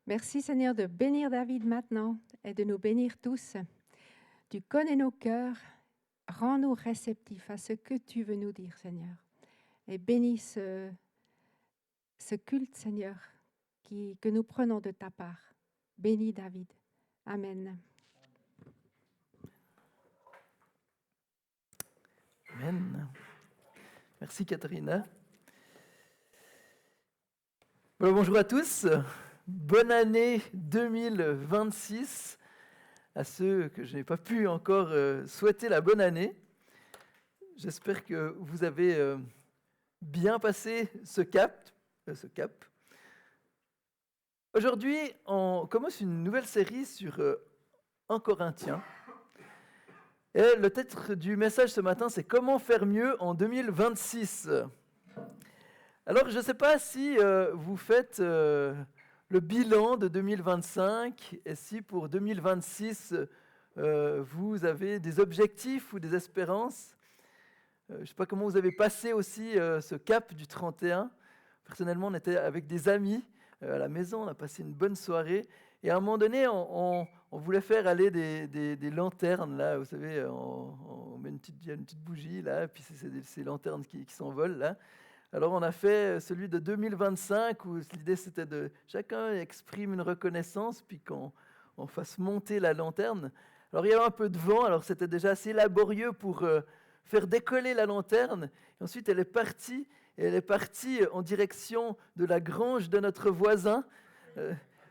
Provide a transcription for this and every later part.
Merci Seigneur de bénir David maintenant et de nous bénir tous. Tu connais nos cœurs, rends-nous réceptifs à ce que tu veux nous dire Seigneur. Et bénis ce culte Seigneur que nous prenons de ta part. Bénis David. Amen. Amen. Merci Katharina. Bon, bonjour à tous. Bonne année 2026 à ceux que je n'ai pas pu encore souhaiter la bonne année. J'espère que vous avez bien passé ce cap. Aujourd'hui, on commence une nouvelle série sur 1 Corinthiens. Et le titre du message ce matin, c'est « Comment faire mieux en 2026 ?» Alors, je ne sais pas si vous faites le bilan de 2025 et si pour 2026, vous avez des objectifs ou des espérances. Je ne sais pas comment vous avez passé aussi ce cap du 31. Personnellement, on était avec des amis à la maison, on a passé une bonne soirée. Et à un moment donné, on voulait faire aller des lanternes, là, vous savez, on met une petite bougie, là, et puis c'est ces lanternes qui s'envolent, là. Alors on a fait celui de 2025, où l'idée c'était de chacun exprime une reconnaissance, puis qu'on fasse monter la lanterne. Alors il y avait un peu de vent, alors c'était déjà assez laborieux pour faire décoller la lanterne. Et ensuite elle est partie en direction de la grange de notre voisin.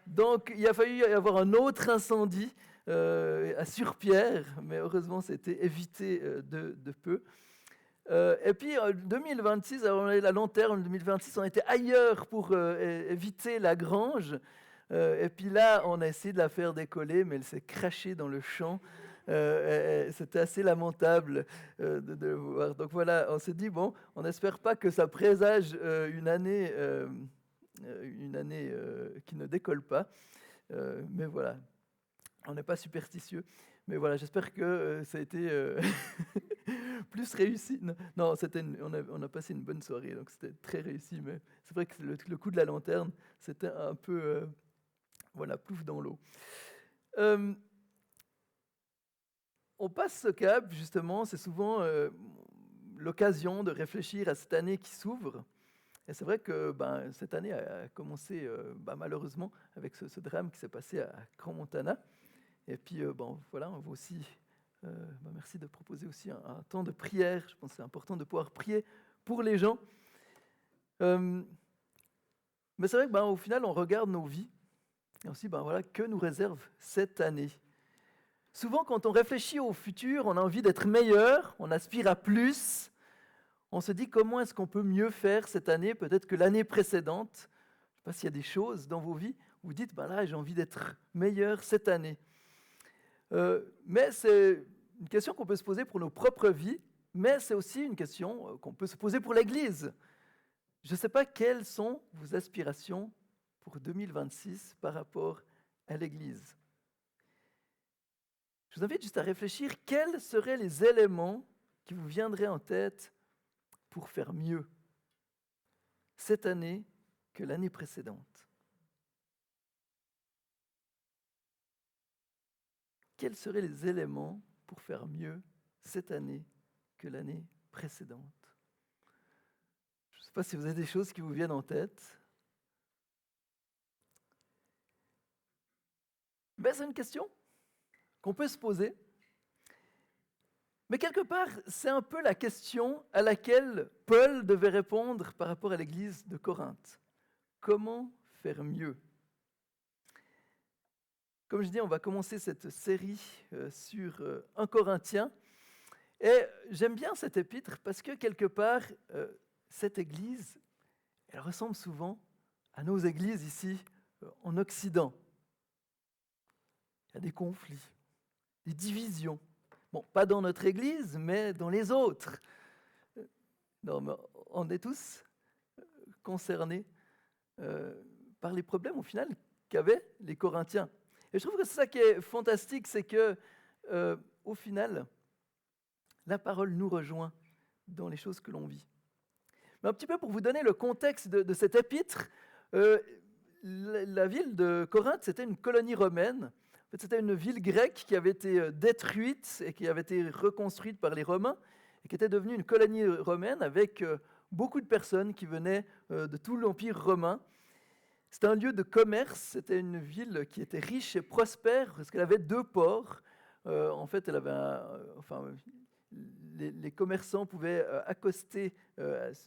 Donc il a fallu y avoir un autre incendie à Surpierre, mais heureusement c'était évité de peu. Et puis en 2026, alors on a la lanterne, en 2026, on était ailleurs pour éviter la grange. Et puis là, on a essayé de la faire décoller, mais elle s'est crachée dans le champ. C'était assez lamentable de voir. Donc voilà, on s'est dit, bon, on n'espère pas que ça présage une année qui ne décolle pas. Mais voilà, on n'est pas superstitieux. Mais voilà, j'espère que ça a été plus réussi. Non, on a passé une bonne soirée, donc c'était très réussi. Mais c'est vrai que le coup de la lanterne, c'était un peu, plouf dans l'eau. On passe ce cap, justement, c'est souvent l'occasion de réfléchir à cette année qui s'ouvre. Et c'est vrai que cette année a commencé malheureusement avec ce drame qui s'est passé à Crans-Montana. Et puis, voilà, on va aussi... merci de proposer aussi un temps de prière. Je pense que c'est important de pouvoir prier pour les gens. Mais c'est vrai qu'au final, on regarde nos vies. Et aussi, que nous réserve cette année. Souvent, quand on réfléchit au futur, on a envie d'être meilleur, on aspire à plus. On se dit comment est-ce qu'on peut mieux faire cette année, peut-être que l'année précédente. Je ne sais pas s'il y a des choses dans vos vies où vous dites, là, j'ai envie d'être meilleur cette année. Mais c'est une question qu'on peut se poser pour nos propres vies, mais c'est aussi une question qu'on peut se poser pour l'Église. Je ne sais pas quelles sont vos aspirations pour 2026 par rapport à l'Église. Je vous invite juste à réfléchir quels seraient les éléments qui vous viendraient en tête pour faire mieux cette année que l'année précédente. Quels seraient les éléments pour faire mieux cette année que l'année précédente? Je ne sais pas si vous avez des choses qui vous viennent en tête. Mais c'est une question qu'on peut se poser. Mais quelque part, c'est un peu la question à laquelle Paul devait répondre par rapport à l'église de Corinthe. Comment faire mieux? Comme je dis, on va commencer cette série sur 1 Corinthiens. Et j'aime bien cet épître parce que quelque part, cette église, elle ressemble souvent à nos églises ici en Occident. Il y a des conflits, des divisions. Bon, pas dans notre église, mais dans les autres. Non, mais on est tous concernés par les problèmes, au final, qu'avaient les Corinthiens. Et je trouve que c'est ça qui est fantastique, c'est que, au final, la parole nous rejoint dans les choses que l'on vit. Mais un petit peu pour vous donner le contexte de cet épître, la ville de Corinthe, c'était une colonie romaine. En fait, c'était une ville grecque qui avait été détruite et qui avait été reconstruite par les Romains et qui était devenue une colonie romaine avec beaucoup de personnes qui venaient de tout l'Empire romain. C'était un lieu de commerce, c'était une ville qui était riche et prospère parce qu'elle avait 2 ports. En fait, elle avait les commerçants pouvaient accoster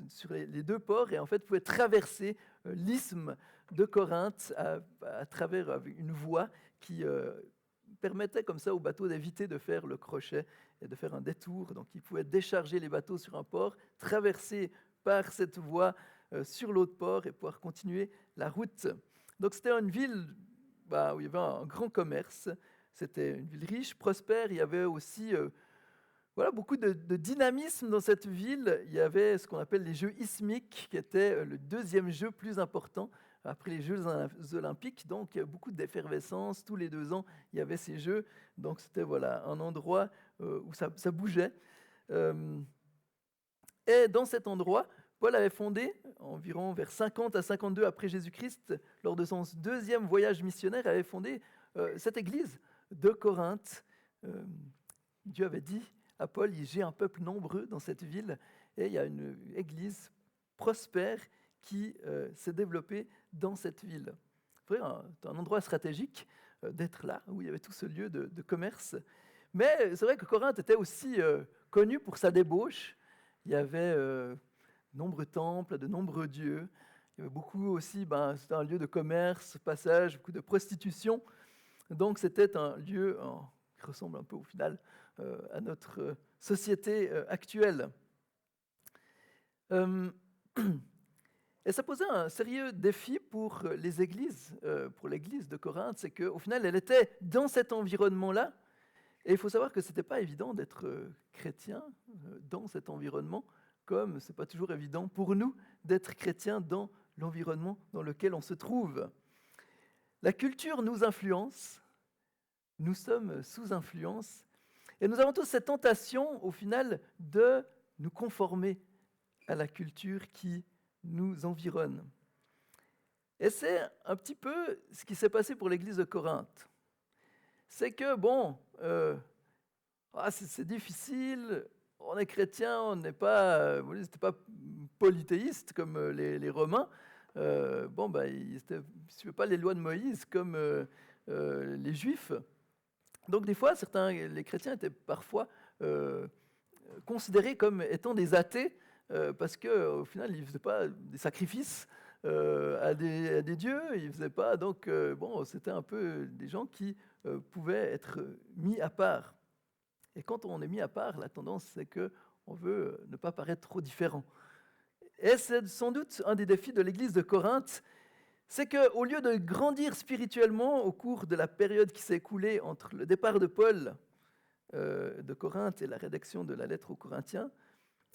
sur les 2 ports et en fait pouvaient traverser l'isthme de Corinthe à travers une voie qui permettait comme ça aux bateaux d'éviter de faire le crochet et de faire un détour. Donc ils pouvaient décharger les bateaux sur un port, traverser par cette voie sur l'autre port et pouvoir continuer la route. Donc c'était une ville où il y avait un grand commerce. C'était une ville riche, prospère. Il y avait aussi beaucoup de dynamisme dans cette ville. Il y avait ce qu'on appelle les Jeux isthmiques, qui était le 2e jeu plus important après les Jeux olympiques. Donc, il y a beaucoup d'effervescence. Tous les 2 ans, il y avait ces Jeux. Donc, c'était un endroit où ça bougeait. Et dans cet endroit, Paul avait fondé, environ vers 50 à 52 après Jésus-Christ, lors de son 2e voyage missionnaire, avait fondé cette église de Corinthe. Dieu avait dit à Paul, j'ai un peuple nombreux dans cette ville, et il y a une église prospère qui s'est développée dans cette ville. C'est un endroit stratégique d'être là, où il y avait tout ce lieu de commerce. Mais c'est vrai que Corinthe était aussi connu pour sa débauche. Il y avait de nombreux temples, de nombreux dieux. Il y avait beaucoup aussi, c'était un lieu de commerce, passage, beaucoup de prostitution. Donc c'était un lieu qui ressemble un peu au final à notre société actuelle. Et ça posait un sérieux défi pour les églises, pour l'église de Corinthe, c'est qu'au final, elle était dans cet environnement-là. Et il faut savoir que ce n'était pas évident d'être chrétien dans cet environnement, comme ce n'est pas toujours évident pour nous d'être chrétien dans l'environnement dans lequel on se trouve. La culture nous influence, nous sommes sous influence, et nous avons tous cette tentation, au final, de nous conformer à la culture qui nous environne. Et c'est un petit peu ce qui s'est passé pour l'église de Corinthe. C'est que, c'est difficile, on est chrétien, on n'est pas, c'était pas polythéiste comme les Romains. Ils ne suivaient pas les lois de Moïse comme les Juifs. Donc des fois, les chrétiens étaient parfois considérés comme étant des athées parce qu'au final, ils ne faisaient pas des sacrifices à des dieux, ils ne faisaient pas. Donc c'était un peu des gens qui pouvaient être mis à part. Et quand on est mis à part, la tendance, c'est qu'on veut ne pas paraître trop différent. Et c'est sans doute un des défis de l'église de Corinthe, c'est qu'au lieu de grandir spirituellement au cours de la période qui s'est écoulée entre le départ de Paul de Corinthe et la rédaction de la lettre aux Corinthiens,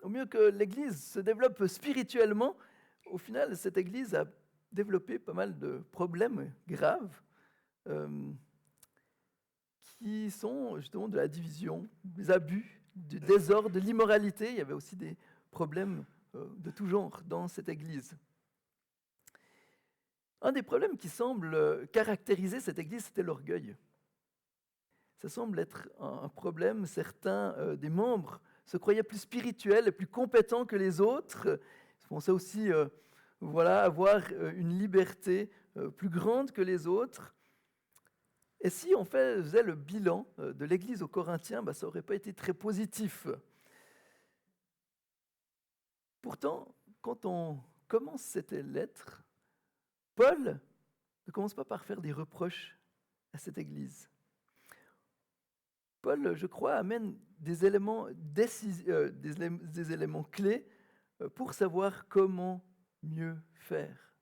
au mieux que l'Église se développe spirituellement, au final, cette Église a développé pas mal de problèmes graves qui sont justement de la division, des abus, du désordre, de l'immoralité. Il y avait aussi des problèmes de tout genre dans cette Église. Un des problèmes qui semble caractériser cette Église, c'était l'orgueil. Ça semble être un problème. Certains des membres se croyaient plus spirituels et plus compétents que les autres. Ils pensaient aussi avoir une liberté plus grande que les autres. Et si on faisait le bilan de l'Église aux Corinthiens, ça n'aurait pas été très positif. Pourtant, quand on commence cette lettre, Paul ne commence pas par faire des reproches à cette Église. Paul, je crois, amène des éléments clés pour savoir comment mieux faire.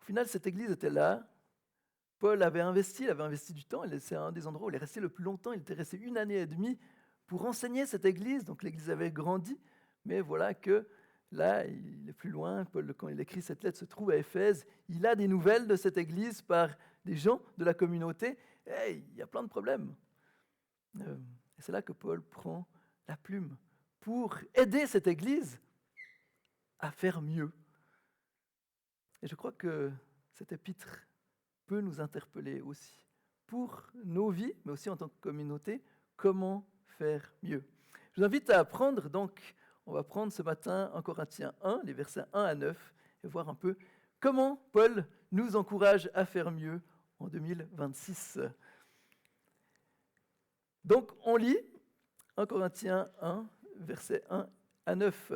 Au final, cette Église était là. Paul avait investi du temps. C'est un des endroits où il est resté le plus longtemps. Il était resté 1 année et demie pour enseigner cette Église. Donc l'Église avait grandi. Mais voilà que là, il est plus loin. Paul, quand il écrit cette lettre, se trouve à Éphèse. Il a des nouvelles de cette Église par des gens de la communauté. Et il y a plein de problèmes. Et c'est là que Paul prend la plume pour aider cette Église à faire mieux. Et je crois que cet épître peut nous interpeller aussi pour nos vies, mais aussi en tant que communauté, comment faire mieux. Je vous invite à apprendre, donc, on va prendre ce matin en Corinthiens 1, les versets 1 à 9, et voir un peu comment Paul nous encourage à faire mieux en 2026. Donc, on lit 1 Corinthiens 1, versets 1 à 9.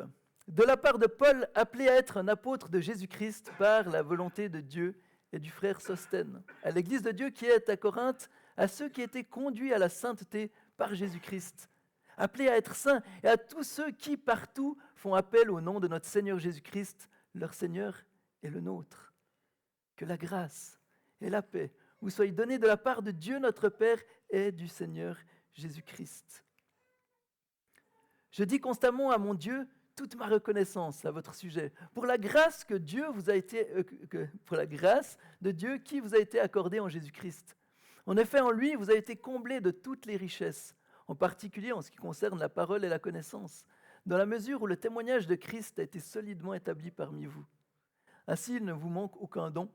De la part de Paul, appelé à être un apôtre de Jésus-Christ par la volonté de Dieu et du frère Sosthène, à l'Église de Dieu qui est à Corinthe, à ceux qui étaient conduits à la sainteté par Jésus-Christ, appelés à être saints, et à tous ceux qui partout font appel au nom de notre Seigneur Jésus-Christ, leur Seigneur et le nôtre. Que la grâce et la paix vous soient données de la part de Dieu notre Père et du Seigneur Jésus-Christ. Je dis constamment à mon Dieu toute ma reconnaissance à votre sujet pour la grâce que Dieu vous a été, pour la grâce de Dieu qui vous a été accordée en Jésus-Christ. En effet, en lui, vous avez été comblés de toutes les richesses, en particulier en ce qui concerne la parole et la connaissance, dans la mesure où le témoignage de Christ a été solidement établi parmi vous. Ainsi, il ne vous manque aucun don,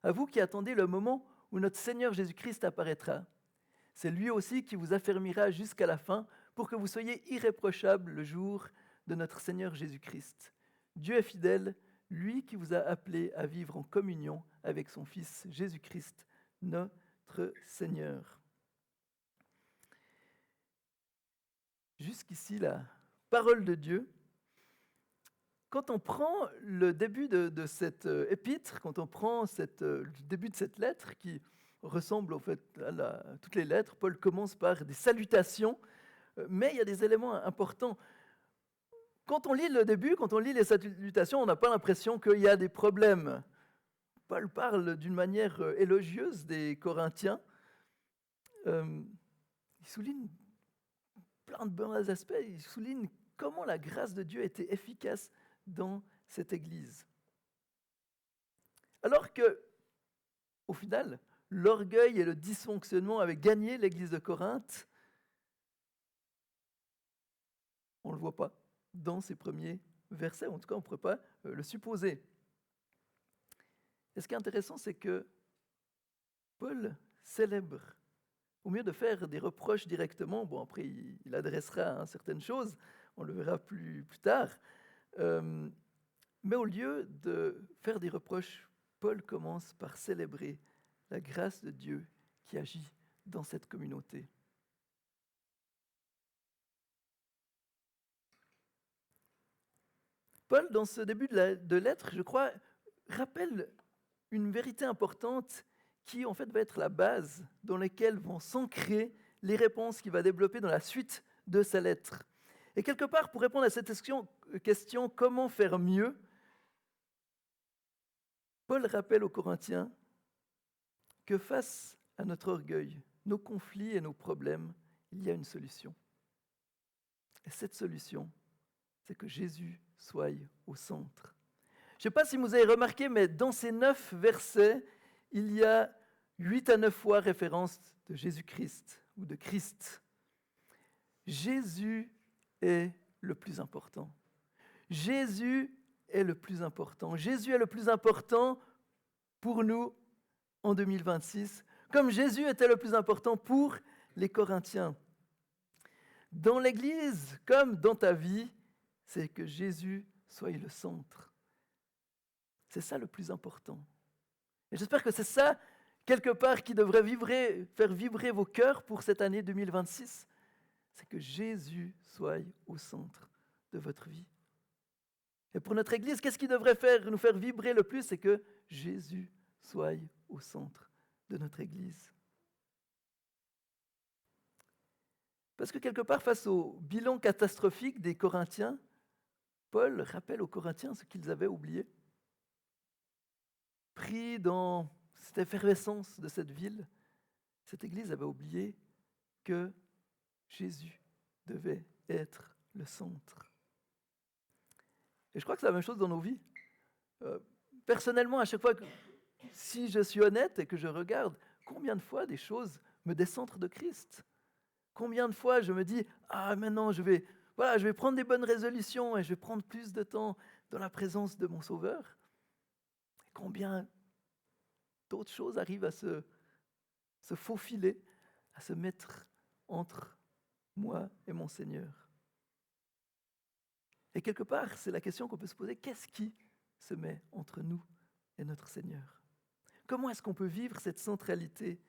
à vous qui attendez le moment où notre Seigneur Jésus-Christ apparaîtra. C'est lui aussi qui vous affermira jusqu'à la fin pour que vous soyez irréprochables le jour de notre Seigneur Jésus-Christ. Dieu est fidèle, lui qui vous a appelés à vivre en communion avec son Fils Jésus-Christ, notre Seigneur. Jusqu'ici, la parole de Dieu. Quand on prend le début de cette épître, quand on prend le début de cette lettre qui ressemble au fait à toutes les lettres, Paul commence par des salutations, mais il y a des éléments importants. Quand on lit le début, quand on lit les salutations, on n'a pas l'impression qu'il y a des problèmes. Paul parle d'une manière élogieuse des Corinthiens. Il souligne plein de bons aspects. Il souligne comment la grâce de Dieu était efficace dans cette Église. Alors que, au final, l'orgueil et le dysfonctionnement avaient gagné l'Église de Corinthe, on ne le voit pas dans ces premiers versets, en tout cas on ne pourrait pas le supposer. Et ce qui est intéressant, c'est que Paul célèbre, au mieux de faire des reproches directement, bon après il adressera certaines choses, on le verra plus tard, mais au lieu de faire des reproches, Paul commence par célébrer la grâce de Dieu qui agit dans cette communauté. Paul, dans ce début de lettre, je crois, rappelle une vérité importante qui, en fait, va être la base dans laquelle vont s'ancrer les réponses qu'il va développer dans la suite de sa lettre. Et quelque part, pour répondre à cette question, comment faire mieux, Paul rappelle aux Corinthiens que face à notre orgueil, nos conflits et nos problèmes, il y a une solution. Et cette solution, c'est que Jésus soit au centre. Je ne sais pas si vous avez remarqué, mais dans ces 9 versets, il y a 8 à 9 fois référence de Jésus-Christ ou de Christ. Jésus est le plus important. Jésus est le plus important. Jésus est le plus important pour nous en 2026, comme Jésus était le plus important pour les Corinthiens. Dans l'Église, comme dans ta vie, c'est que Jésus soit le centre. C'est ça le plus important. Et j'espère que c'est ça, quelque part, qui devrait faire vibrer vos cœurs pour cette année 2026. C'est que Jésus soit au centre de votre vie. Et pour notre Église, qu'est-ce qui devrait nous faire vibrer le plus? C'est que Jésus soit au centre de notre Église. Parce que quelque part, face au bilan catastrophique des Corinthiens, Paul rappelle aux Corinthiens ce qu'ils avaient oublié. Pris dans cette effervescence de cette ville, cette Église avait oublié que Jésus devait être le centre. Et je crois que c'est la même chose dans nos vies. Personnellement, à chaque fois si je suis honnête et que je regarde, combien de fois des choses me décentrent de Christ? Combien de fois je me dis, maintenant je vais prendre des bonnes résolutions et je vais prendre plus de temps dans la présence de mon Sauveur? Et combien d'autres choses arrivent à se faufiler, à se mettre entre moi et mon Seigneur. Et quelque part, c'est la question qu'on peut se poser, qu'est-ce qui se met entre nous et notre Seigneur? Comment est-ce qu'on peut vivre cette centralité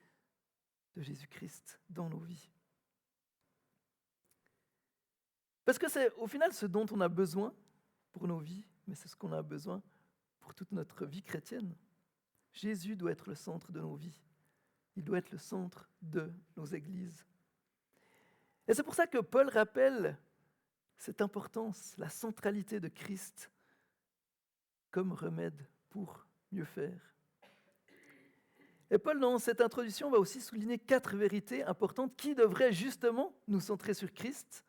de Jésus-Christ dans nos vies? Parce que c'est au final ce dont on a besoin pour nos vies, mais c'est ce qu'on a besoin pour toute notre vie chrétienne. Jésus doit être le centre de nos vies. Il doit être le centre de nos églises. Et c'est pour ça que Paul rappelle cette importance, la centralité de Christ comme remède pour mieux faire. Et Paul, dans cette introduction, va aussi souligner 4 vérités importantes qui devraient justement nous centrer sur Christ.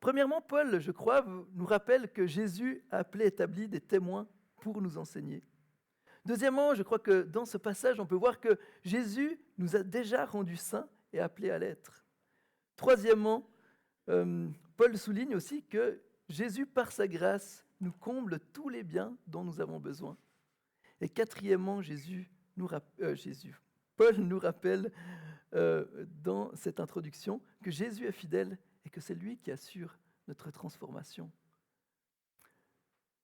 Premièrement, Paul, je crois, nous rappelle que Jésus a appelé et établi des témoins pour nous enseigner. Deuxièmement, je crois que dans ce passage, on peut voir que Jésus nous a déjà rendus saints et appelés à l'être. Troisièmement, Paul souligne aussi que Jésus, par sa grâce, nous comble tous les biens dont nous avons besoin. Et quatrièmement, Paul nous rappelle dans cette introduction que Jésus est fidèle et que c'est lui qui assure notre transformation.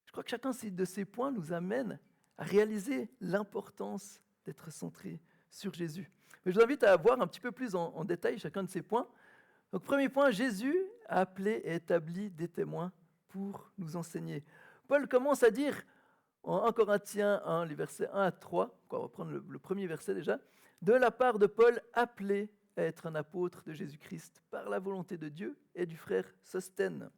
Je crois que chacun de ces points nous amène à réaliser l'importance d'être centré sur Jésus. Mais je vous invite à voir un petit peu plus en détail chacun de ces points. Donc, premier point, Jésus a appelé et établi des témoins pour nous enseigner. Paul commence à dire en 1 Corinthiens 1, les versets 1 à 3, on va reprendre le premier verset déjà, de la part de Paul, appelé à être un apôtre de Jésus-Christ par la volonté de Dieu et du frère Sosthène.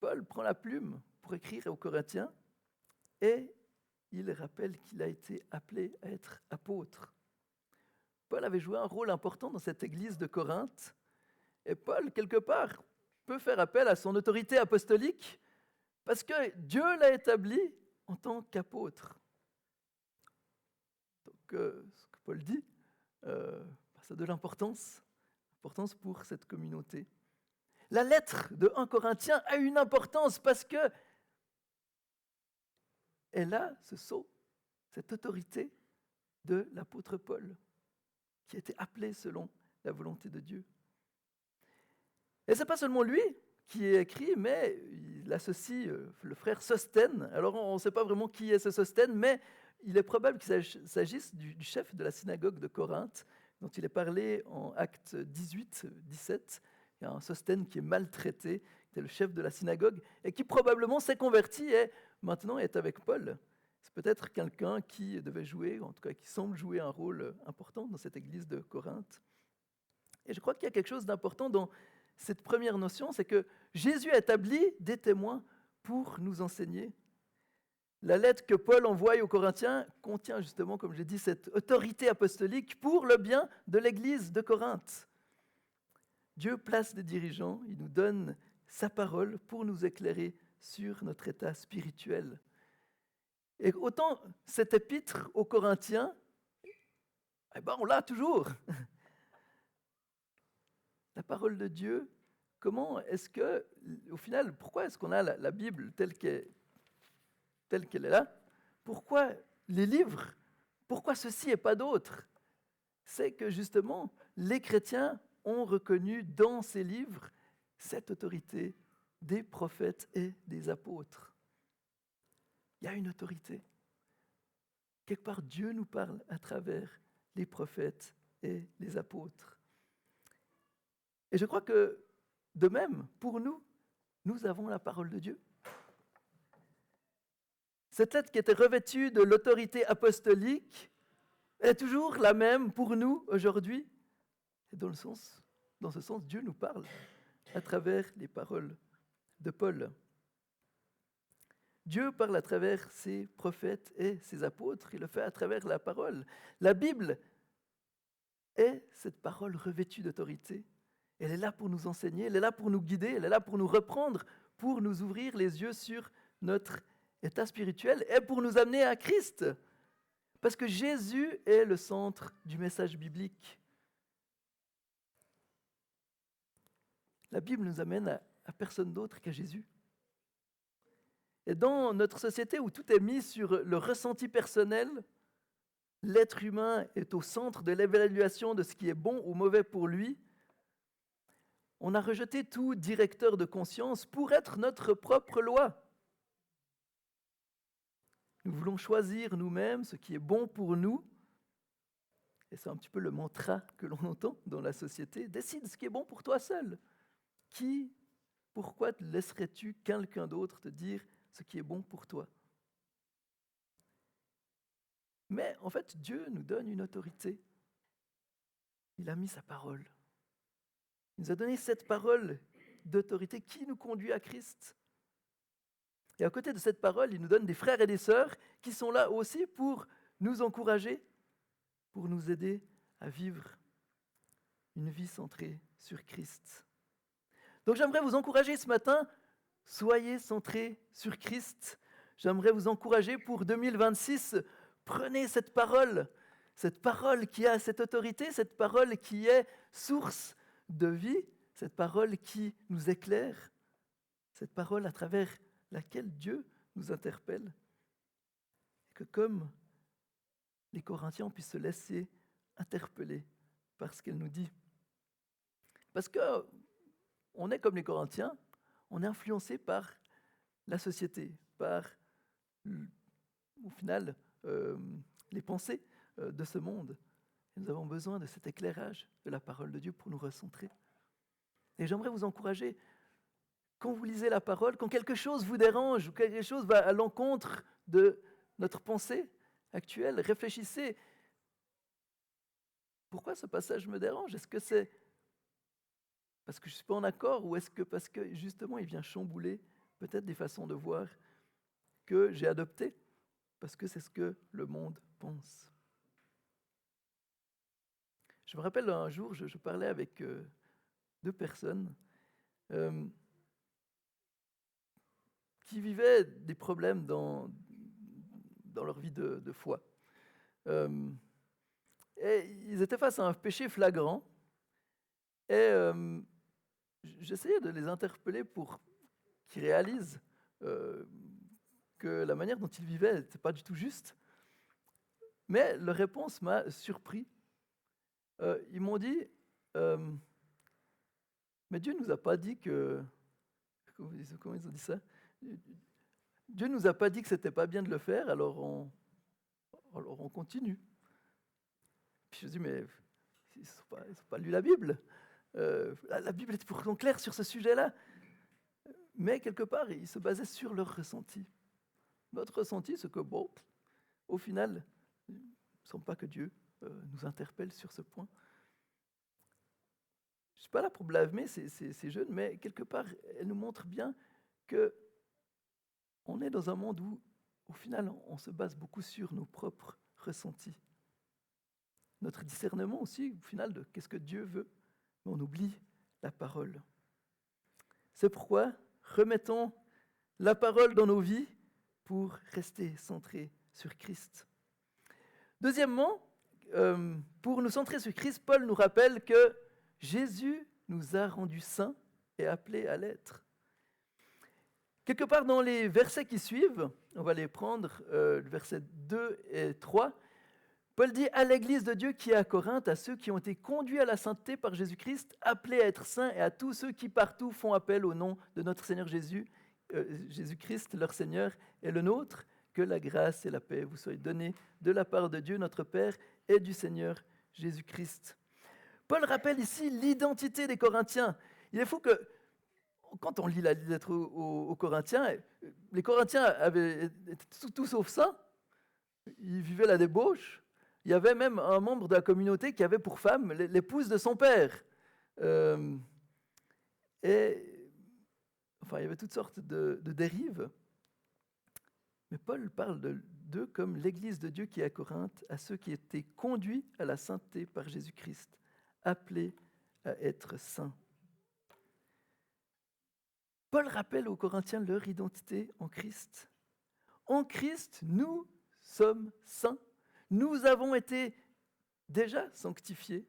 Paul prend la plume pour écrire aux Corinthiens et il rappelle qu'il a été appelé à être apôtre. Paul avait joué un rôle important dans cette église de Corinthe et Paul, quelque part, peut faire appel à son autorité apostolique parce que Dieu l'a établi en tant qu'apôtre. Donc, ce que Paul dit, ça a de l'importance pour cette communauté. La lettre de 1 Corinthiens a une importance parce que elle a ce sceau, cette autorité de l'apôtre Paul, qui a été appelé selon la volonté de Dieu. Et ce n'est pas seulement lui qui est écrit, mais il associe le frère Sosthène. Alors on ne sait pas vraiment qui est ce Sosthène, mais il est probable qu'il s'agisse du chef de la synagogue de Corinthe, dont il est parlé en Actes 18, 17. Il y a un Sosthène qui est maltraité, qui est le chef de la synagogue, et qui probablement s'est converti et maintenant est avec Paul. C'est peut-être quelqu'un qui devait jouer, en tout cas qui semble jouer un rôle important dans cette église de Corinthe. Et je crois qu'il y a quelque chose d'important dans cette première notion, c'est que Jésus a établi des témoins pour nous enseigner. La lettre que Paul envoie aux Corinthiens contient justement, comme je l'ai dit, cette autorité apostolique pour le bien de l'église de Corinthe. Dieu place des dirigeants, il nous donne sa parole pour nous éclairer sur notre état spirituel. Et autant cet épître aux Corinthiens, on l'a toujours. La parole de Dieu, comment est-ce que, au final, pourquoi est-ce qu'on a la Bible telle qu'elle est là? Pourquoi les livres? Pourquoi ceci et pas d'autres? C'est que justement, les chrétiens ont reconnu dans ces livres cette autorité des prophètes et des apôtres. Il y a une autorité. Quelque part, Dieu nous parle à travers les prophètes et les apôtres. Et je crois que, de même, pour nous, nous avons la parole de Dieu. Cette lettre qui était revêtue de l'autorité apostolique est toujours la même pour nous aujourd'hui. Et dans ce sens, Dieu nous parle à travers les paroles de Paul. Dieu parle à travers ses prophètes et ses apôtres, il le fait à travers la parole. La Bible est cette parole revêtue d'autorité. Elle est là pour nous enseigner, elle est là pour nous guider, elle est là pour nous reprendre, pour nous ouvrir les yeux sur notre état spirituel et pour nous amener à Christ. Parce que Jésus est le centre du message biblique. La Bible nous amène à personne d'autre qu'à Jésus. Et dans notre société où tout est mis sur le ressenti personnel, l'être humain est au centre de l'évaluation de ce qui est bon ou mauvais pour lui, on a rejeté tout directeur de conscience pour être notre propre loi. Nous voulons choisir nous-mêmes ce qui est bon pour nous. Et c'est un petit peu le mantra que l'on entend dans la société. Décide ce qui est bon pour toi seul. Pourquoi te laisserais-tu quelqu'un d'autre te dire ce qui est bon pour toi? Mais en fait, Dieu nous donne une autorité. Il a mis sa parole. Il nous a donné cette parole d'autorité qui nous conduit à Christ. Et à côté de cette parole, il nous donne des frères et des sœurs qui sont là aussi pour nous encourager, pour nous aider à vivre une vie centrée sur Christ. Donc j'aimerais vous encourager ce matin, soyez centrés sur Christ. J'aimerais vous encourager pour 2026, prenez cette parole qui a cette autorité, cette parole qui est source de vie, cette parole qui nous éclaire, cette parole à travers laquelle Dieu nous interpelle. Et que comme les Corinthiens, on puisse se laisser interpeller par ce qu'elle nous dit. Parce que on est comme les Corinthiens, on est influencé par la société, par, au final, les pensées de ce monde. Et nous avons besoin de cet éclairage de la parole de Dieu pour nous recentrer. Et j'aimerais vous encourager, quand vous lisez la parole, quand quelque chose vous dérange ou quelque chose va à l'encontre de notre pensée actuelle, réfléchissez. Pourquoi ce passage me dérange? Est-ce que c'est parce que je ne suis pas en accord ou est-ce que parce que justement il vient chambouler peut-être des façons de voir que j'ai adoptées parce que c'est ce que le monde pense? Je me rappelle un jour, je parlais avec deux personnes qui vivaient des problèmes dans leur vie de foi. Et ils étaient face à un péché flagrant et j'essayais de les interpeller pour qu'ils réalisent que la manière dont ils vivaient n'était pas du tout juste. Mais leur réponse m'a surpris. Ils m'ont dit, mais Dieu ne nous a pas dit que... Comment ils ont dit ça? Dieu ne nous a pas dit que c'était pas bien de le faire, alors on continue. Puis je dis, mais ils n'ont pas lu la Bible. La Bible est pourtant claire sur ce sujet-là. Mais quelque part, ils se basaient sur leur ressenti. Notre ressenti, c'est que, bon, au final, il ne semble pas que Dieu nous interpelle sur ce point. Je ne suis pas là pour blâmer ces jeunes, mais quelque part, elle nous montre bien qu'on est dans un monde où, au final, on se base beaucoup sur nos propres ressentis. Notre discernement aussi, au final, de qu'est-ce que Dieu veut, mais on oublie la parole. C'est pourquoi remettons la parole dans nos vies pour rester centrés sur Christ. Deuxièmement, pour nous centrer sur Christ, Paul nous rappelle que Jésus nous a rendus saints et appelés à l'être. Quelque part dans les versets qui suivent, on va les prendre, versets 2 et 3, Paul dit à l'Église de Dieu qui est à Corinthe, à ceux qui ont été conduits à la sainteté par Jésus-Christ, appelés à être saints, et à tous ceux qui partout font appel au nom de notre Seigneur Jésus-Christ, leur Seigneur, et le nôtre, que la grâce et la paix vous soient données de la part de Dieu notre Père et du Seigneur Jésus-Christ. Paul rappelle ici l'identité des Corinthiens. Il est fou que, quand on lit la lettre aux Corinthiens, les Corinthiens étaient tout sauf saints, ils vivaient la débauche. Il y avait même un membre de la communauté qui avait pour femme l'épouse de son père. Il y avait toutes sortes de dérives. Mais Paul parle d'eux comme l'Église de Dieu qui est à Corinthe, à ceux qui étaient conduits à la sainteté par Jésus-Christ, appelés à être saints. Paul rappelle aux Corinthiens leur identité en Christ. En Christ, nous sommes saints. Nous avons été déjà sanctifiés.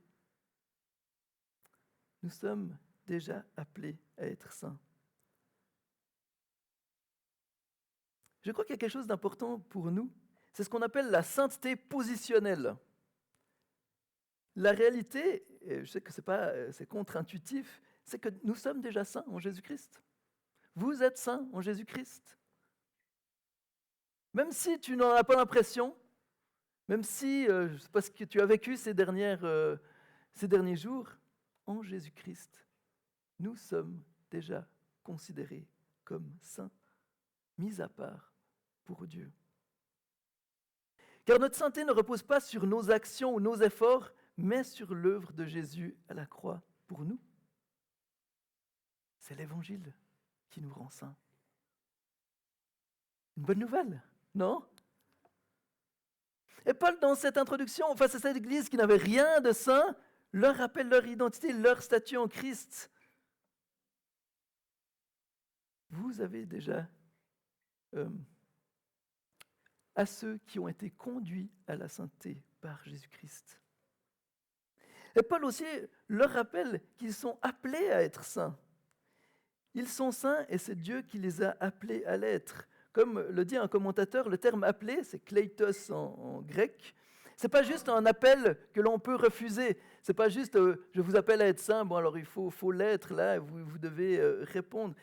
Nous sommes déjà appelés à être saints. je crois qu'il y a quelque chose d'important pour nous. C'est ce qu'on appelle la sainteté positionnelle. La réalité, et je sais que c'est contre-intuitif, c'est que nous sommes déjà saints en Jésus-Christ. Vous êtes saints en Jésus-Christ. Même si tu n'en as pas l'impression, même si je ne sais pas ce que tu as vécu ces derniers jours, en Jésus-Christ, nous sommes déjà considérés comme saints, mis à part pour Dieu. Car notre sainteté ne repose pas sur nos actions ou nos efforts, mais sur l'œuvre de Jésus à la croix pour nous. C'est l'Évangile qui nous rend saints. Une bonne nouvelle, non? Et Paul, dans cette introduction, face à cette église qui n'avait rien de saint, leur rappelle leur identité, leur statut en Christ. Vous avez déjà, à ceux qui ont été conduits à la sainteté par Jésus-Christ. Et Paul aussi leur rappelle qu'ils sont appelés à être saints. Ils sont saints et c'est Dieu qui les a appelés à l'être. Comme le dit un commentateur, le terme appelé, c'est kleitos en grec. C'est pas juste un appel que l'on peut refuser. C'est pas juste je vous appelle à être saint, bon alors il faut l'être là, vous devez répondre.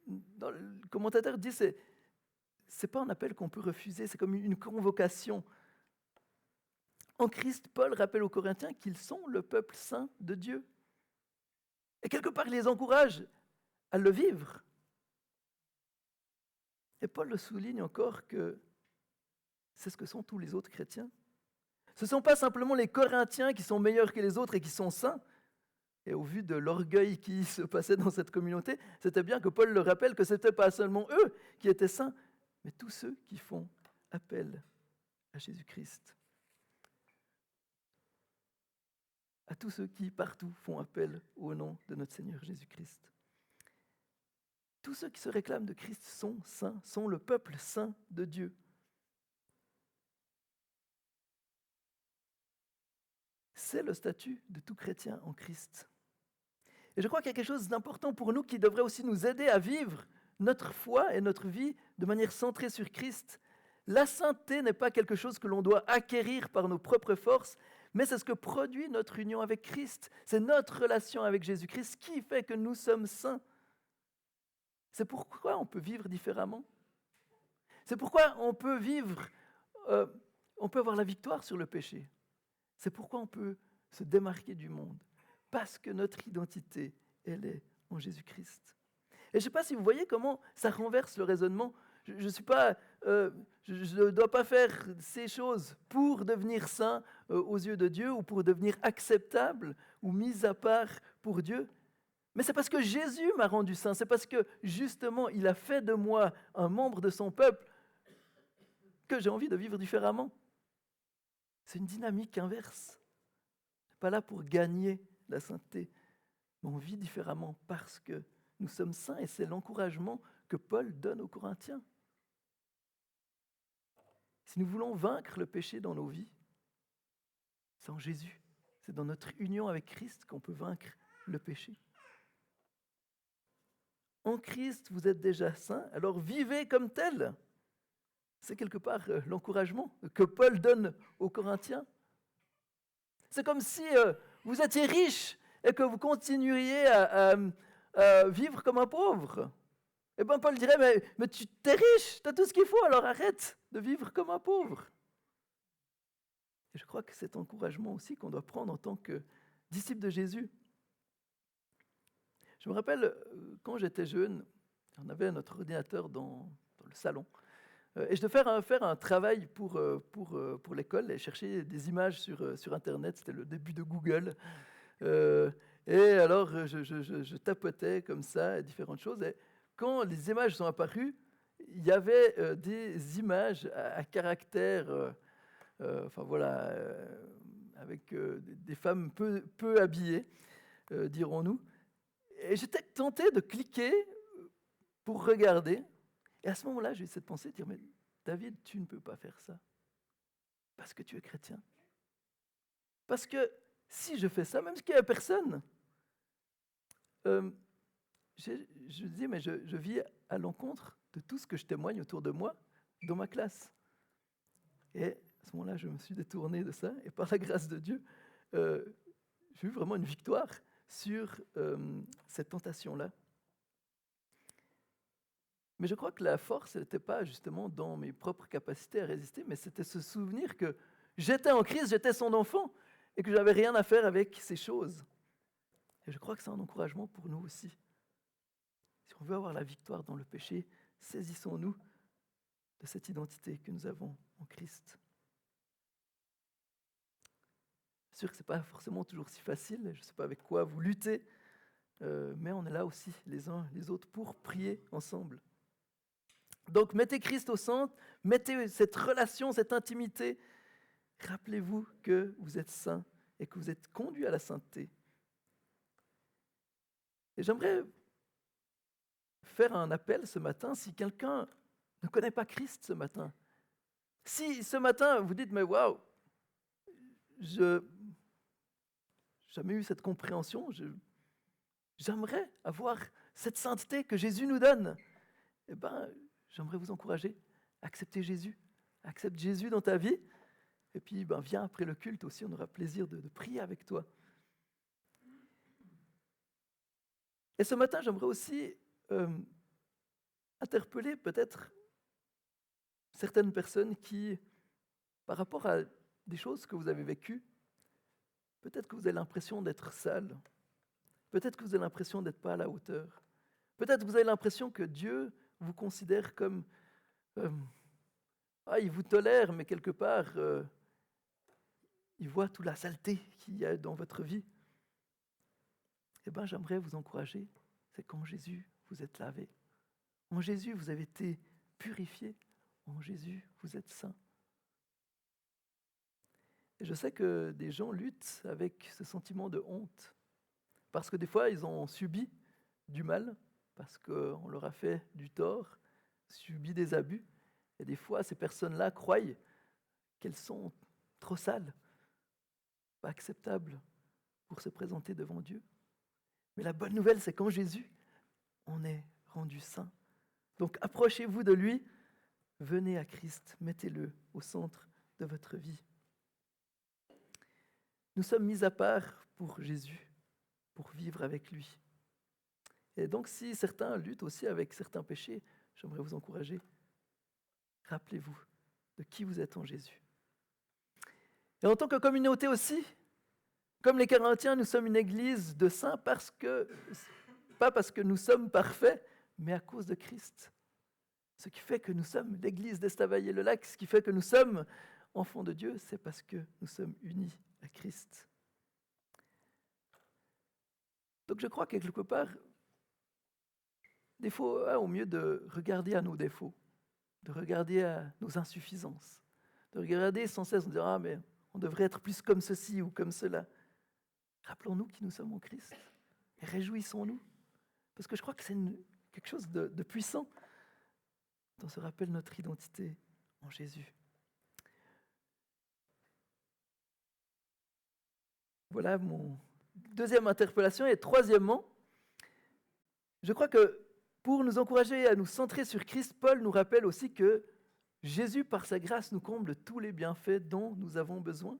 Le commentateur dit c'est pas un appel qu'on peut refuser, c'est comme une convocation. En Christ, Paul rappelle aux Corinthiens qu'ils sont le peuple saint de Dieu. Et quelque part, il les encourage à le vivre. Et Paul le souligne encore que c'est ce que sont tous les autres chrétiens. Ce ne sont pas simplement les Corinthiens qui sont meilleurs que les autres et qui sont saints. Et au vu de l'orgueil qui se passait dans cette communauté, c'était bien que Paul le rappelle que ce n'était pas seulement eux qui étaient saints, mais tous ceux qui font appel à Jésus-Christ. À tous ceux qui, partout, font appel au nom de notre Seigneur Jésus-Christ. Tous ceux qui se réclament de Christ sont saints, sont le peuple saint de Dieu. C'est le statut de tout chrétien en Christ. Et je crois qu'il y a quelque chose d'important pour nous qui devrait aussi nous aider à vivre notre foi et notre vie de manière centrée sur Christ. La sainteté n'est pas quelque chose que l'on doit acquérir par nos propres forces, mais c'est ce que produit notre union avec Christ. C'est notre relation avec Jésus-Christ qui fait que nous sommes saints. C'est pourquoi on peut vivre différemment. C'est pourquoi on peut vivre, on peut avoir la victoire sur le péché. C'est pourquoi on peut se démarquer du monde. Parce que notre identité, elle est en Jésus-Christ. Et je ne sais pas si vous voyez comment ça renverse le raisonnement. Je ne dois pas faire ces choses pour devenir saint aux yeux de Dieu ou pour devenir acceptable ou mis à part pour Dieu. Mais c'est parce que Jésus m'a rendu saint, c'est parce que justement il a fait de moi un membre de son peuple que j'ai envie de vivre différemment. C'est une dynamique inverse. Je ne suis pas là pour gagner la sainteté, mais on vit différemment parce que nous sommes saints et c'est l'encouragement que Paul donne aux Corinthiens. Si nous voulons vaincre le péché dans nos vies, c'est en Jésus. C'est dans notre union avec Christ qu'on peut vaincre le péché. En Christ, vous êtes déjà saints, alors vivez comme tel. C'est quelque part l'encouragement que Paul donne aux Corinthiens. C'est comme si vous étiez riche et que vous continueriez à vivre comme un pauvre. Eh bien, Paul dirait, mais tu es riche, tu as tout ce qu'il faut, alors arrête de vivre comme un pauvre. Et je crois que c'est cet encouragement aussi qu'on doit prendre en tant que disciple de Jésus. Je me rappelle, quand j'étais jeune, on avait notre ordinateur dans le salon, et je devais faire un travail pour l'école et chercher des images sur Internet. C'était le début de Google. Et alors, je tapotais comme ça différentes choses. Et quand les images sont apparues, il y avait des images à caractère, avec des femmes peu habillées, dirons-nous. Et j'étais tenté de cliquer pour regarder. Et à ce moment-là, j'ai eu cette pensée de dire, mais David, tu ne peux pas faire ça. Parce que tu es chrétien. Parce que si je fais ça, même s'il n'y a personne, je dis, mais je vis à l'encontre de tout ce que je témoigne autour de moi dans ma classe. Et à ce moment-là, je me suis détourné de ça, et par la grâce de Dieu, j'ai eu vraiment une victoire sur cette tentation-là. Mais je crois que la force n'était pas justement dans mes propres capacités à résister, mais c'était se souvenir que j'étais en Christ, j'étais son enfant, et que je n'avais rien à faire avec ces choses. Et je crois que c'est un encouragement pour nous aussi. Si on veut avoir la victoire dans le péché, saisissons-nous de cette identité que nous avons en Christ. C'est sûr que ce n'est pas forcément toujours si facile, je ne sais pas avec quoi vous luttez, mais on est là aussi les uns les autres pour prier ensemble. Donc mettez Christ au centre, mettez cette relation, cette intimité. Rappelez-vous que vous êtes saints et que vous êtes conduits à la sainteté. Et j'aimerais faire un appel ce matin, si quelqu'un ne connaît pas Christ ce matin. Si ce matin vous dites, mais waouh, je n'ai jamais eu cette compréhension, j'aimerais avoir cette sainteté que Jésus nous donne, eh bien, j'aimerais vous encourager à accepter Jésus. Accepte Jésus dans ta vie. Et puis, viens après le culte aussi, on aura plaisir de prier avec toi. Et ce matin, j'aimerais aussi interpeller peut-être certaines personnes qui, par rapport à des choses que vous avez vécues, peut-être que vous avez l'impression d'être sale. Peut-être que vous avez l'impression d'être pas à la hauteur. Peut-être que vous avez l'impression que Dieu vous considère comme... il vous tolère, mais quelque part, il voit toute la saleté qu'il y a dans votre vie. Eh bien, j'aimerais vous encourager. C'est qu'en Jésus, vous êtes lavé. En Jésus, vous avez été purifié. En Jésus, vous êtes saint. Et je sais que des gens luttent avec ce sentiment de honte. Parce que des fois, ils ont subi du mal, parce qu'on leur a fait du tort, subi des abus. Et des fois, ces personnes-là croient qu'elles sont trop sales, pas acceptables pour se présenter devant Dieu. Mais la bonne nouvelle, c'est qu'en Jésus, on est rendu saint. Donc approchez-vous de lui, venez à Christ, mettez-le au centre de votre vie. Nous sommes mis à part pour Jésus, pour vivre avec lui. Et donc si certains luttent aussi avec certains péchés, j'aimerais vous encourager. Rappelez-vous de qui vous êtes en Jésus. Et en tant que communauté aussi, comme les Corinthiens, nous sommes une église de saints pas parce que nous sommes parfaits, mais à cause de Christ. Ce qui fait que nous sommes l'église d'Estavayer-le-Lac, ce qui fait que nous sommes enfants de Dieu, c'est parce que nous sommes unis à Christ. Donc je crois que quelque part, des fois, au mieux de regarder à nos défauts, de regarder à nos insuffisances, de regarder sans cesse, de dire « mais on devrait être plus comme ceci ou comme cela ». Rappelons-nous qui nous sommes en Christ et réjouissons-nous. Parce que je crois que c'est quelque chose de puissant dont se rappelle notre identité en Jésus. Voilà mon deuxième interpellation. Et troisièmement, je crois que pour nous encourager à nous centrer sur Christ, Paul nous rappelle aussi que Jésus, par sa grâce, nous comble tous les bienfaits dont nous avons besoin.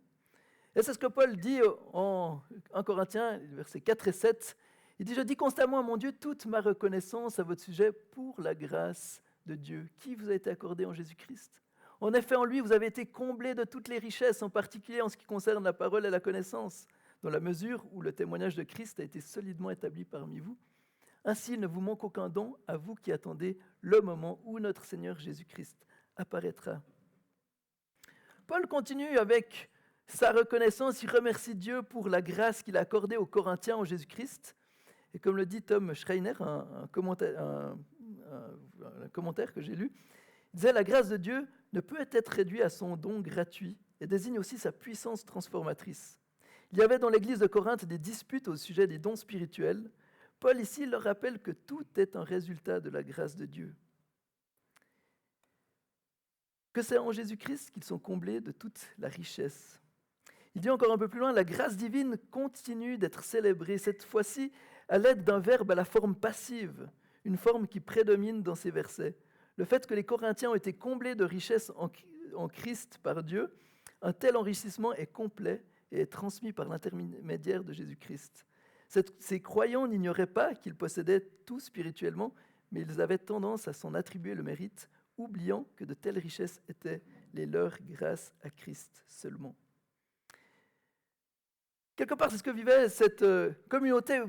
Et c'est ce que Paul dit en 1 Corinthiens, versets 4 et 7. Il dit « Je dis constamment à mon Dieu toute ma reconnaissance à votre sujet pour la grâce de Dieu qui vous a été accordée en Jésus-Christ. En effet, en lui, vous avez été comblés de toutes les richesses, en particulier en ce qui concerne la parole et la connaissance, dans la mesure où le témoignage de Christ a été solidement établi parmi vous. Ainsi, il ne vous manque aucun don à vous qui attendez le moment où notre Seigneur Jésus-Christ apparaîtra. » Paul continue avec sa reconnaissance, il remercie Dieu pour la grâce qu'il a accordée aux Corinthiens en Jésus-Christ. Et comme le dit Tom Schreiner, un commentaire que j'ai lu, il disait « La grâce de Dieu ne peut être réduite à son don gratuit et désigne aussi sa puissance transformatrice. Il y avait dans l'église de Corinthe des disputes au sujet des dons spirituels. Paul ici leur rappelle que tout est un résultat de la grâce de Dieu. Que c'est en Jésus-Christ qu'ils sont comblés de toute la richesse. Il dit encore un peu plus loin, la grâce divine continue d'être célébrée, cette fois-ci à l'aide d'un verbe à la forme passive, une forme qui prédomine dans ces versets. le fait que les Corinthiens ont été comblés de richesses en Christ par Dieu, un tel enrichissement est complet et est transmis par l'intermédiaire de Jésus-Christ. Ces croyants n'ignoraient pas qu'ils possédaient tout spirituellement, mais ils avaient tendance à s'en attribuer le mérite, oubliant que de telles richesses étaient les leurs grâce à Christ seulement. Quelque part, c'est ce que vivait cette communauté.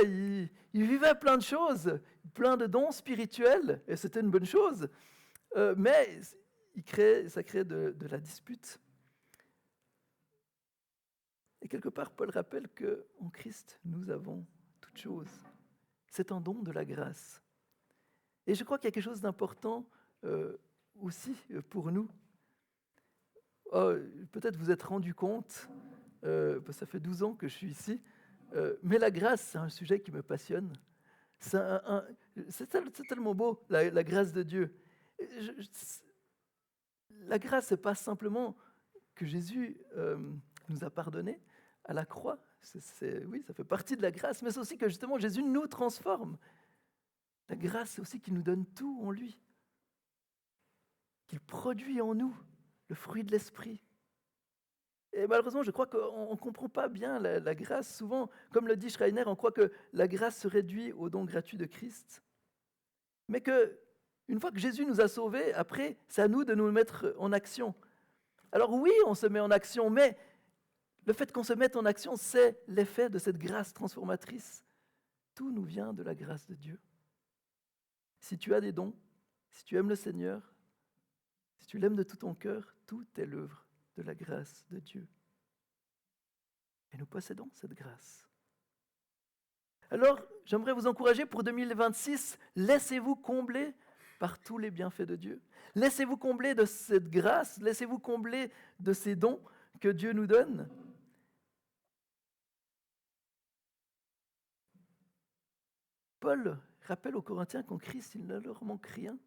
Ils vivaient plein de choses, plein de dons spirituels, et c'était une bonne chose, mais ça créait de la dispute. Et quelque part, Paul rappelle qu'en Christ, nous avons toutes choses. C'est un don de la grâce. Et je crois qu'il y a quelque chose d'important aussi pour nous. Peut-être vous êtes rendu compte, ça fait 12 ans que je suis ici, mais la grâce, c'est un sujet qui me passionne. C'est tellement beau, la grâce de Dieu. La grâce, ce n'est pas simplement que Jésus nous a pardonné à la croix. Oui, ça fait partie de la grâce, mais c'est aussi que justement Jésus nous transforme. La grâce, c'est aussi qu'il nous donne tout en lui, qu'il produit en nous le fruit de l'esprit. Et malheureusement, je crois qu'on ne comprend pas bien la grâce. Souvent, comme le dit Schreiner, on croit que la grâce se réduit au don gratuit de Christ. Mais qu'une fois que Jésus nous a sauvés, après, c'est à nous de nous mettre en action. Alors oui, on se met en action, mais le fait qu'on se mette en action, c'est l'effet de cette grâce transformatrice. Tout nous vient de la grâce de Dieu. Si tu as des dons, si tu aimes le Seigneur, si tu l'aimes de tout ton cœur, tout est l'œuvre de la grâce de Dieu. Et nous possédons cette grâce. Alors, j'aimerais vous encourager pour 2026, laissez-vous combler par tous les bienfaits de Dieu. Laissez-vous combler de cette grâce, laissez-vous combler de ces dons que Dieu nous donne. Paul rappelle aux Corinthiens qu'en Christ, il ne leur manque rien.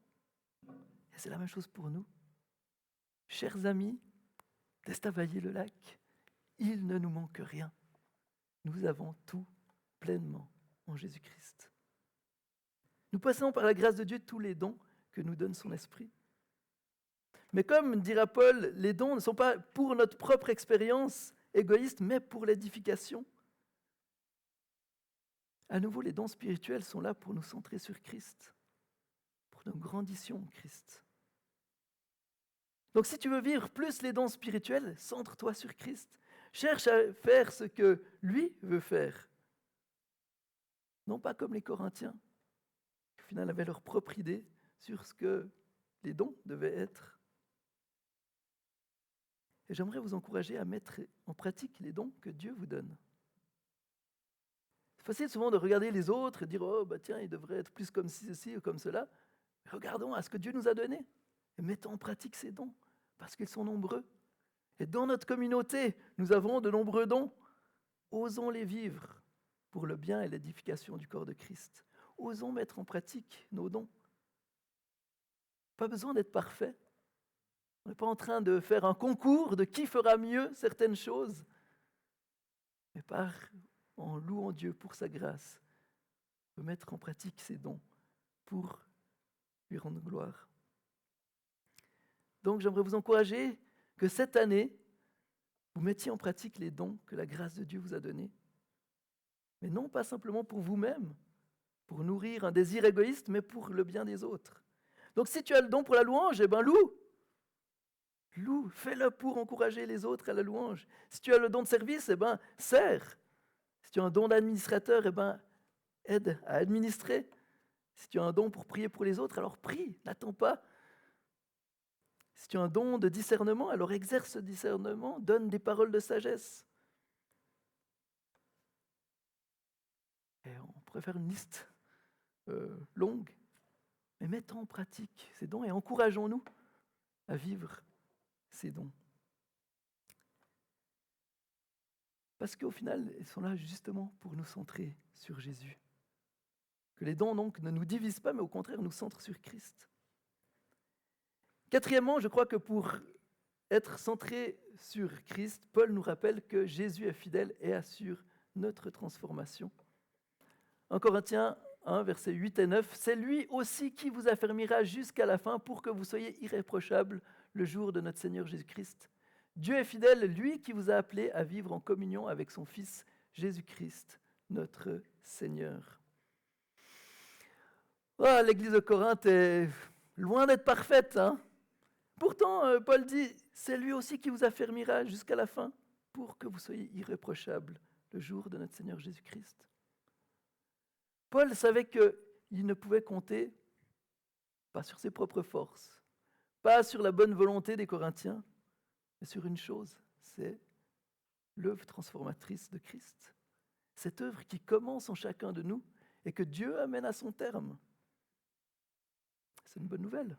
Et c'est la même chose pour nous. Chers amis d'Estavayer-le-Lac, il ne nous manque rien. Nous avons tout pleinement en Jésus-Christ. Nous possédons par la grâce de Dieu tous les dons que nous donne son esprit. Mais comme dira Paul, les dons ne sont pas pour notre propre expérience égoïste, mais pour l'édification. À nouveau, les dons spirituels sont là pour nous centrer sur Christ, pour que nous grandissions en Christ. Donc si tu veux vivre plus les dons spirituels, centre-toi sur Christ. Cherche à faire ce que lui veut faire. Non pas comme les Corinthiens, qui au final avaient leur propre idée sur ce que les dons devaient être. Et j'aimerais vous encourager à mettre en pratique les dons que Dieu vous donne. C'est facile souvent de regarder les autres et dire « Oh, bah tiens, ils devraient être plus comme ceci ou comme cela. » Regardons à ce que Dieu nous a donné et mettons en pratique ces dons, parce qu'ils sont nombreux. Et dans notre communauté, nous avons de nombreux dons. Osons les vivre pour le bien et l'édification du corps de Christ. Osons mettre en pratique nos dons. Pas besoin d'être parfait. On n'est pas en train de faire un concours de qui fera mieux certaines choses, mais en louant Dieu pour sa grâce, on peut mettre en pratique ses dons pour lui rendre gloire. Donc j'aimerais vous encourager que cette année, vous mettiez en pratique les dons que la grâce de Dieu vous a donnés, mais non pas simplement pour vous-même, pour nourrir un désir égoïste, mais pour le bien des autres. Donc si tu as le don pour la louange, eh bien loue, fais-le pour encourager les autres à la louange. Si tu as le don de service, eh bien sers. Si tu as un don d'administrateur, eh bien aide à administrer. Si tu as un don pour prier pour les autres, alors prie, n'attends pas. Si tu as un don de discernement, alors exerce ce discernement, donne des paroles de sagesse. Et on pourrait faire une liste longue, mais mettons en pratique ces dons et encourageons-nous à vivre ces dons. Parce qu'au final, ils sont là justement pour nous centrer sur Jésus. Que les dons donc ne nous divisent pas, mais au contraire nous centrent sur Christ. Quatrièmement, je crois que pour être centré sur Christ, Paul nous rappelle que Jésus est fidèle et assure notre transformation. En Corinthiens 1, versets 8 et 9, « C'est lui aussi qui vous affermira jusqu'à la fin pour que vous soyez irréprochables le jour de notre Seigneur Jésus-Christ. Dieu est fidèle, lui qui vous a appelé à vivre en communion avec son Fils Jésus-Christ, notre Seigneur. » Oh, l'église de Corinthe est loin d'être parfaite. Hein? Pourtant, Paul dit, c'est lui aussi qui vous affermira jusqu'à la fin pour que vous soyez irréprochables le jour de notre Seigneur Jésus-Christ. Paul savait qu'il ne pouvait compter pas sur ses propres forces, pas sur la bonne volonté des Corinthiens, mais sur une chose, c'est l'œuvre transformatrice de Christ. Cette œuvre qui commence en chacun de nous et que Dieu amène à son terme. C'est une bonne nouvelle.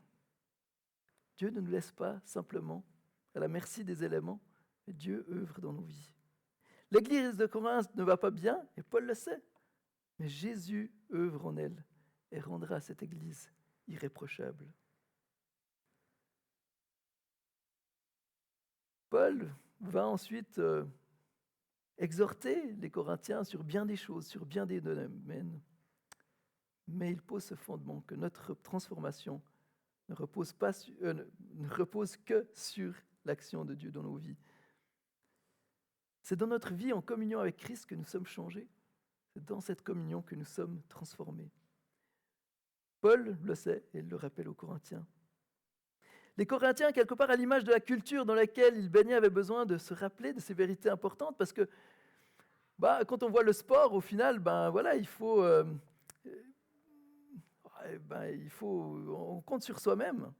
Dieu ne nous laisse pas simplement à la merci des éléments, mais Dieu œuvre dans nos vies. L'église de Corinthe ne va pas bien, et Paul le sait, mais Jésus œuvre en elle et rendra cette église irréprochable. Paul va ensuite exhorter les Corinthiens sur bien des choses, sur bien des domaines, mais il pose ce fondement que notre transformation ne repose que sur l'action de Dieu dans nos vies. C'est dans notre vie en communion avec Christ que nous sommes changés. C'est dans cette communion que nous sommes transformés. Paul le sait et il le rappelle aux Corinthiens. Les Corinthiens, quelque part à l'image de la culture dans laquelle ils baignaient, avaient besoin de se rappeler de ces vérités importantes parce que quand on voit le sport, au final, on compte sur soi-même.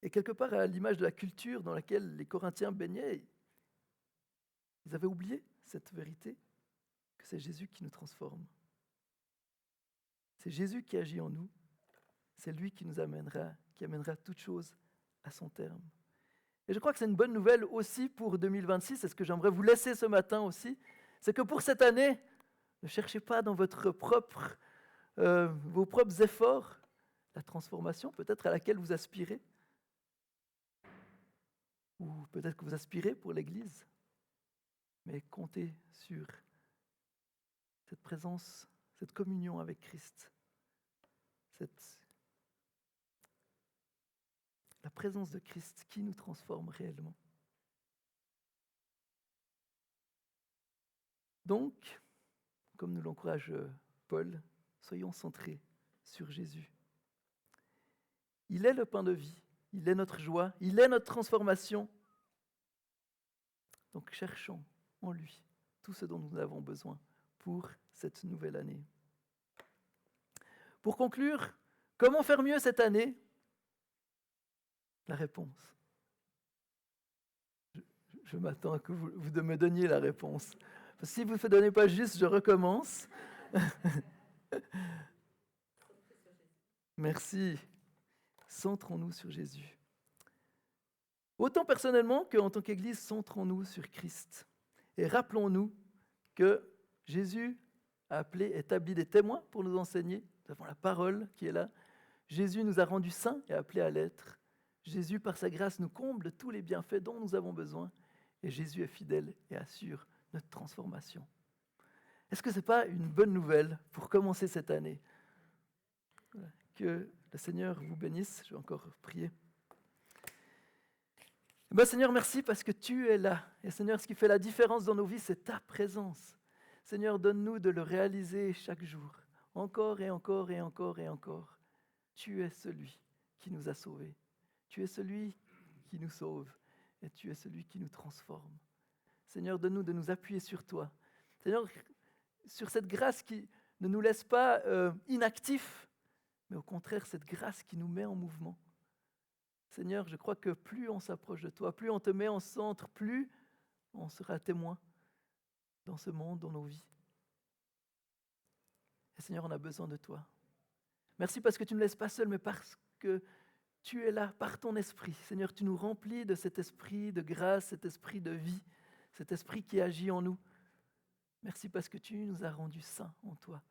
Et quelque part, à l'image de la culture dans laquelle les Corinthiens baignaient, ils avaient oublié cette vérité, que c'est Jésus qui nous transforme. C'est Jésus qui agit en nous. C'est lui qui amènera toute chose à son terme. Et je crois que c'est une bonne nouvelle aussi pour 2026, c'est ce que j'aimerais vous laisser ce matin aussi, c'est que pour cette année, ne cherchez pas dans vos propres efforts la transformation peut-être à laquelle vous aspirez, ou peut-être que vous aspirez pour l'Église, mais comptez sur cette présence, cette communion avec Christ, la présence de Christ qui nous transforme réellement. Donc, comme nous l'encourage Paul, soyons centrés sur Jésus. Il est le pain de vie, il est notre joie, il est notre transformation. Donc cherchons en lui tout ce dont nous avons besoin pour cette nouvelle année. Pour conclure, comment faire mieux cette année ? La réponse. Je m'attends à que vous me donniez la réponse. Si vous ne me donnez pas juste, je recommence. Merci. Centrons-nous sur Jésus. Autant personnellement qu'en tant qu'Église, centrons-nous sur Christ. Et rappelons-nous que Jésus a appelé, établi des témoins pour nous enseigner. Nous avons la parole qui est là. Jésus nous a rendus saints et appelés à l'être. Jésus, par sa grâce, nous comble tous les bienfaits dont nous avons besoin. Et Jésus est fidèle et assure notre transformation. Est-ce que ce n'est pas une bonne nouvelle pour commencer cette année ? Que le Seigneur vous bénisse. Je vais encore prier. Seigneur, merci parce que tu es là. Et Seigneur, ce qui fait la différence dans nos vies, c'est ta présence. Seigneur, donne-nous de le réaliser chaque jour. Encore et encore et encore et encore. Tu es celui qui nous a sauvés. Tu es celui qui nous sauve. Et tu es celui qui nous transforme. Seigneur, donne-nous de nous appuyer sur toi. Seigneur, sur cette grâce qui ne nous laisse pas inactifs, mais au contraire, cette grâce qui nous met en mouvement. Seigneur, je crois que plus on s'approche de toi, plus on te met en centre, plus on sera témoin dans ce monde, dans nos vies. Et Seigneur, on a besoin de toi. Merci parce que tu ne me laisses pas seul, mais parce que tu es là par ton esprit. Seigneur, tu nous remplis de cet esprit de grâce, cet esprit de vie, cet esprit qui agit en nous. Merci parce que tu nous as rendus saints en toi.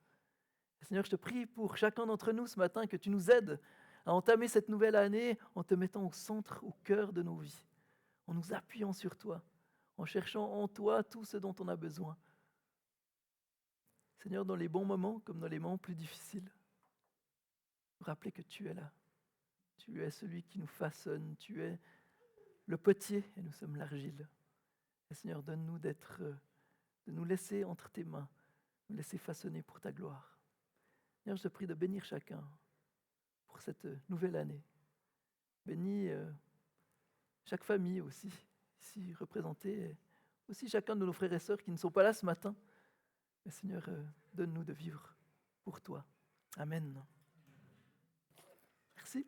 Et Seigneur, je te prie pour chacun d'entre nous ce matin que tu nous aides à entamer cette nouvelle année en te mettant au centre, au cœur de nos vies, en nous appuyant sur toi, en cherchant en toi tout ce dont on a besoin. Seigneur, dans les bons moments comme dans les moments plus difficiles, nous rappeler que tu es là. Tu es celui qui nous façonne, tu es le potier et nous sommes l'argile. Et Seigneur, donne-nous de nous laisser entre tes mains, nous laisser façonner pour ta gloire. Seigneur, je te prie de bénir chacun pour cette nouvelle année. Bénis chaque famille aussi, ici représentée, et aussi chacun de nos frères et sœurs qui ne sont pas là ce matin. Mais Seigneur, donne-nous de vivre pour toi. Amen. Merci.